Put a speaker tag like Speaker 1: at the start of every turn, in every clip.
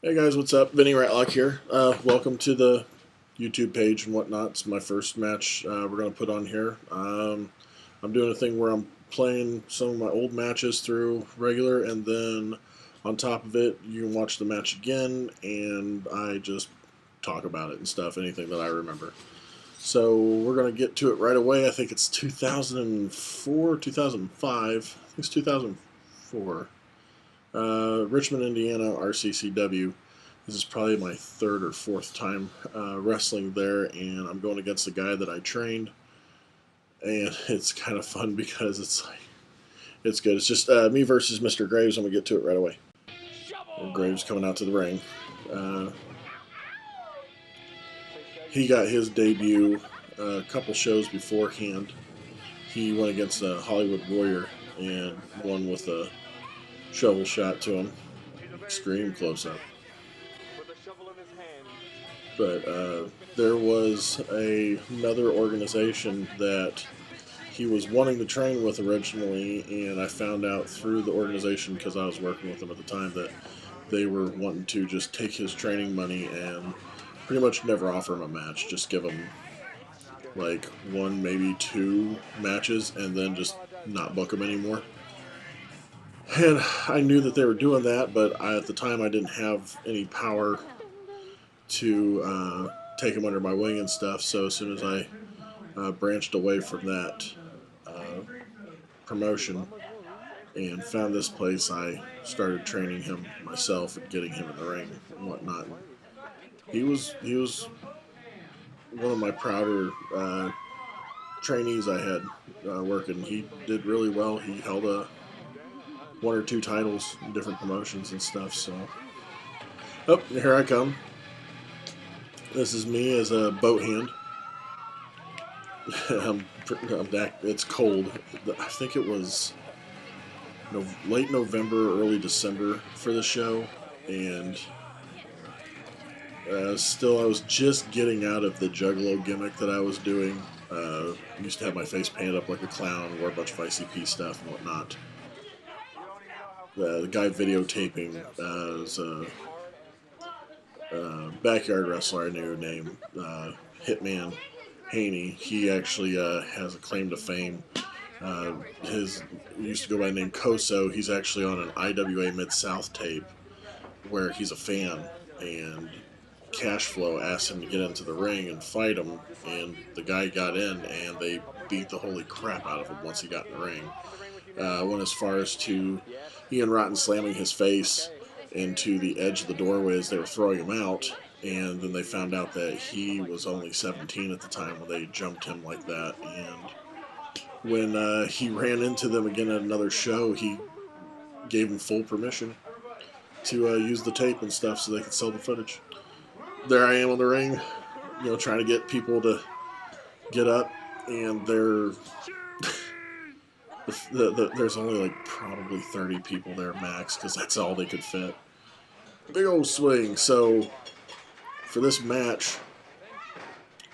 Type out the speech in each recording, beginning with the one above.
Speaker 1: Hey guys, what's up? Vinny Rattlocke here. Welcome to the YouTube page and whatnot. It's my first match we're going to put on here. I'm doing a thing where I'm playing some of my old matches through regular, and then on top of it, you can watch the match again, and I just talk about it and stuff, anything that I remember. So we're going to get to it right away. I think it's 2004, 2005. I think it's 2004. Richmond, Indiana, RCCW. This is probably my third or fourth time wrestling there, and I'm going against the guy that I trained. And it's kind of fun because it's good. It's just me versus Mr. Graves. I'm gonna get to it right away. And Graves coming out to the ring. He got his debut a couple shows beforehand. He went against a Hollywood Warrior and won with a shovel shot to him. Extreme close up. But there was another organization that he was wanting to train with originally, and I found out through the organization, because I was working with them at the time, that they were wanting to just take his training money and pretty much never offer him a match. Just give him like one, maybe two matches, and then just not book him anymore. And I knew that they were doing that, but at the time I didn't have any power to take him under my wing and stuff. So as soon as I branched away from that promotion and found this place, I started training him myself and getting him in the ring and whatnot. He was one of my prouder trainees I had working. He did really well. He held one or two titles in different promotions and stuff. So, oh, here I come. This is me as a boat hand. It's cold. I think it was late November, early December for the show, and still I was just getting out of the Juggalo gimmick that I was doing. I used to have my face painted up like a clown, wore a bunch of ICP stuff and whatnot. The guy videotaping was backyard wrestler I knew named Hitman Haney. He actually has a claim to fame. He used to go by the name Koso. He's actually on an IWA Mid-South tape where he's a fan, and Cashflow asked him to get into the ring and fight him, and the guy got in, and they beat the holy crap out of him once he got in the ring. Went as far as to Ian Rotten slamming his face into the edge of the doorway as they were throwing him out, and then they found out that he was only 17 at the time when they jumped him like that. And when he ran into them again at another show, he gave them full permission to use the tape and stuff so they could sell the footage. There I am on the ring, trying to get people to get up, and there's only like probably 30 people there max, because that's all they could fit. Big old swing. So for this match,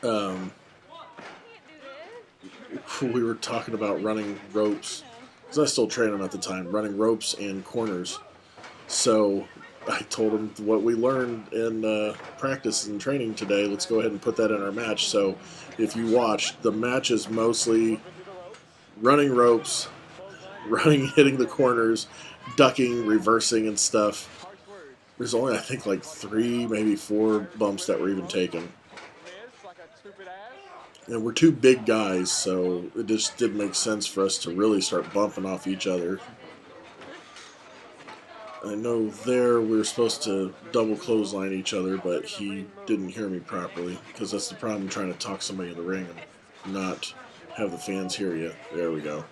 Speaker 1: we were talking about running ropes, because I still train them at the time, running ropes and corners. So I told him what we learned in practice and training today. Let's go ahead and put that in our match. So if you watch, the match is mostly running ropes, hitting the corners, ducking, reversing, and stuff. There's only, I think, like 3, maybe 4 bumps that were even taken. And we're two big guys, so it just didn't make sense for us to really start bumping off each other. I know there we were supposed to double clothesline each other, but he didn't hear me properly, because that's the problem trying to talk somebody in the ring and not have the fans hear you. There we go.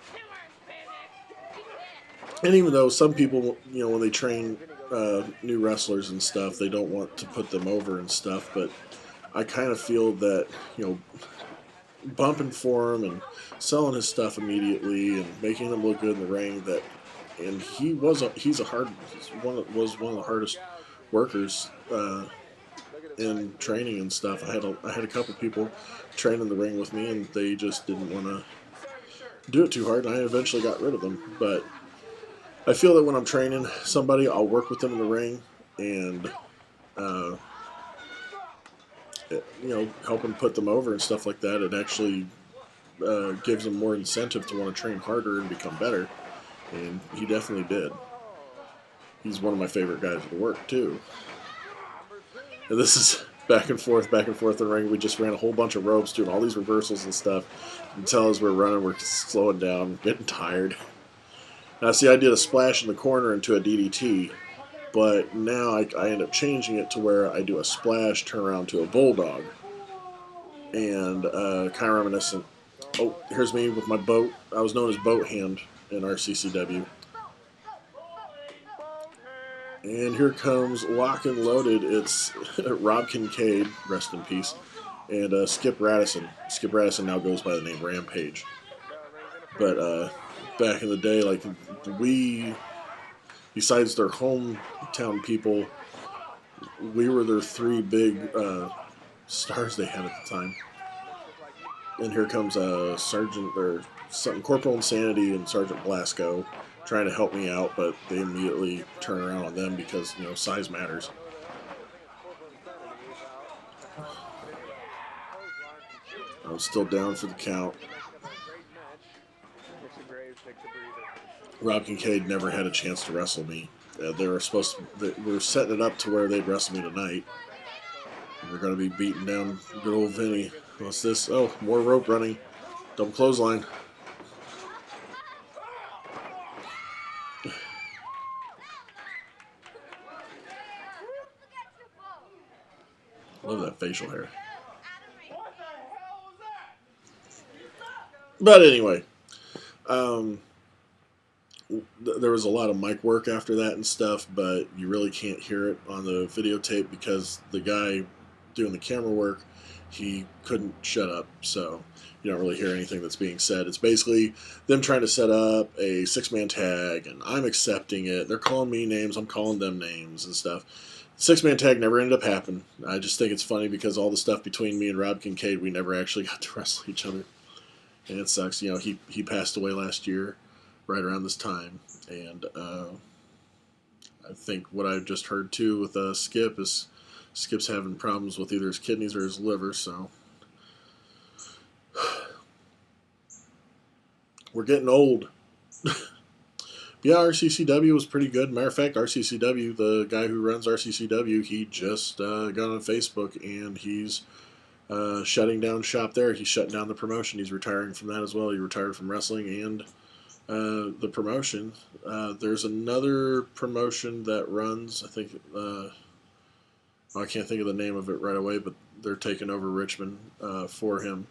Speaker 1: And even though some people, when they train new wrestlers and stuff, they don't want to put them over and stuff, but I kind of feel that, bumping for him and selling his stuff immediately and making him look good in the ring, and he's one of the hardest workers in training and stuff. I had a couple people train in the ring with me, and they just didn't want to do it too hard, and I eventually got rid of them. But I feel that when I'm training somebody, I'll work with them in the ring, and uh, helping put them over and stuff like that, it actually gives them more incentive to want to train harder and become better. And he definitely did. He's one of my favorite guys to work, too. And this is back and forth in the ring. We just ran a whole bunch of ropes, doing all these reversals and stuff. Until as we're running, we're slowing down, getting tired. Now, see, I did a splash in the corner into a DDT, but now I end up changing it to where I do a splash, turn around to a bulldog. And kind of reminiscent. Oh, here's me with my boat. I was known as Boat Hand in RCCW. And here comes Lock and Loaded. It's Rob Kincaid, rest in peace, and Skip Radisson. Skip Radisson now goes by the name Rampage. But back in the day, like, we, besides their hometown people, we were their three big stars they had at the time. And here comes Corporal Insanity and Sergeant Blasco trying to help me out, but they immediately turn around on them because, size matters. I was still down for the count. Rob Kincaid never had a chance to wrestle me. They were setting it up to where they'd wrestle me tonight. We're going to be beating down good old Vinny. What's this? Oh, more rope running. Double clothesline. Love that facial hair. But anyway, there was a lot of mic work after that and stuff, but you really can't hear it on the videotape because the guy doing the camera work, he couldn't shut up, so you don't really hear anything that's being said. It's basically them trying to set up a 6-man tag, and I'm accepting it. They're calling me names, I'm calling them names and stuff. 6-man tag never ended up happening. I just think it's funny because all the stuff between me and Rob Kincaid, we never actually got to wrestle each other. And it sucks. He passed away last year, right around this time. And I think what I've just heard, too, with Skip is Skip's having problems with either his kidneys or his liver, so we're getting old. Yeah, RCCW was pretty good. Matter of fact, RCCW, the guy who runs RCCW, he just got on Facebook, and he's shutting down shop there. He's shutting down the promotion. He's retiring from that as well. He retired from wrestling and the promotion. There's another promotion that runs, I think, I can't think of the name of it right away, but they're taking over Richmond for him.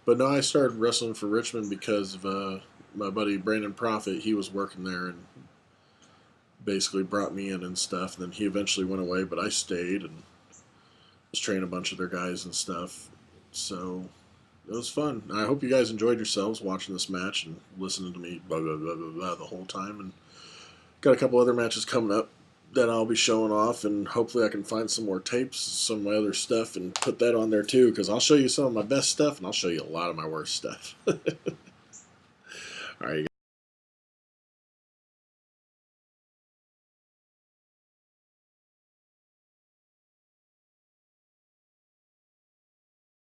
Speaker 1: But no, I started wrestling for Richmond because of my buddy Brandon Prophet. He was working there and basically brought me in and stuff. And then he eventually went away, but I stayed and was training a bunch of their guys and stuff. So it was fun. I hope you guys enjoyed yourselves watching this match and listening to me blah, blah, blah, blah, blah, the whole time. And got a couple other matches coming up that I'll be showing off, and hopefully I can find some more tapes, some of my other stuff, and put that on there too, because I'll show you some of my best stuff, and I'll show you a lot of my worst stuff. All right, you guys.